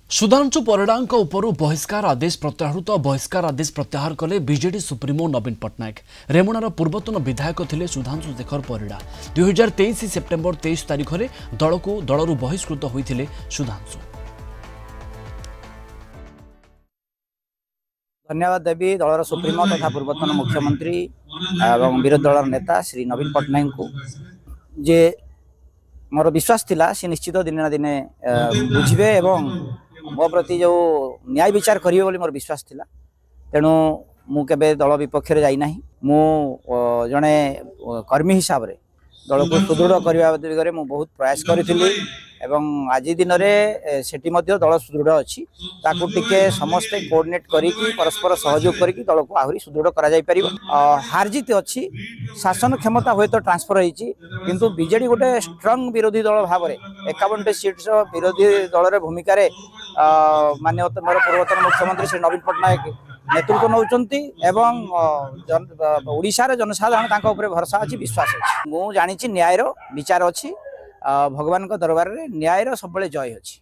सुधांशु परिडांक उपरु बहिष्कार आदेश प्रत्याहृत बहिष्कार आदेश प्रत्याहार कले बीजेडी सुप्रीमो नवीन पट्टनायक। रेमुणार पूर्वतन विधायक थिले सुधांशु शेखर परिडा। 2023 सेप्टेम्बर 23 तारिख में दलरू बहिष्कृत होइथिले सुधांशु। धन्यवाद देवी दलर सुप्रीमो तथा पूर्वतन मुख्यमंत्री एवं विरोधी दलर नेता श्री नवीन पट्टनायक को जे मोर विश्वास थिला से निश्चित दिन ना दिने बुझे एवं मो प्रति जो न्याय विचार करिवे बोली मोर विश्वास थिला। तेणु मु केबे दल विपक्ष रे जाई नाही। मु जने कर्मी हिसाब रे दल को सुदृढ़ करबा दिगरे मु बहुत प्रयास करिथिली एवं आज दिन रे सेठी मध्य दल सुदृढ़ अछि। ताकू टिके समस्त कोऑर्डिनेट करी कि परस्पर सहयोग करी कि दल को आहुरी सुदृढ़ करा जाय परिबो। हार जीत अछि, शासन क्षमता होय तो ट्रांसफर होईची, किंतु बीजेडी गोटे स्ट्रांग विरोधी दल भाव में 51 सीट्स विरोधी दल रे भूमिका रे माननीय मोर पूर्वतन मुख्यमंत्री श्री नवीन पट्टनायक नेतृत्व नौचंती एवं ओडिशा रे जनसाधारण तांका ऊपर भरोसा अछि, विश्वास अछि। मु जानिछि न्याय रो विचार अछि। भगवान को दरबार रे न्याय रो सबले जय अछि।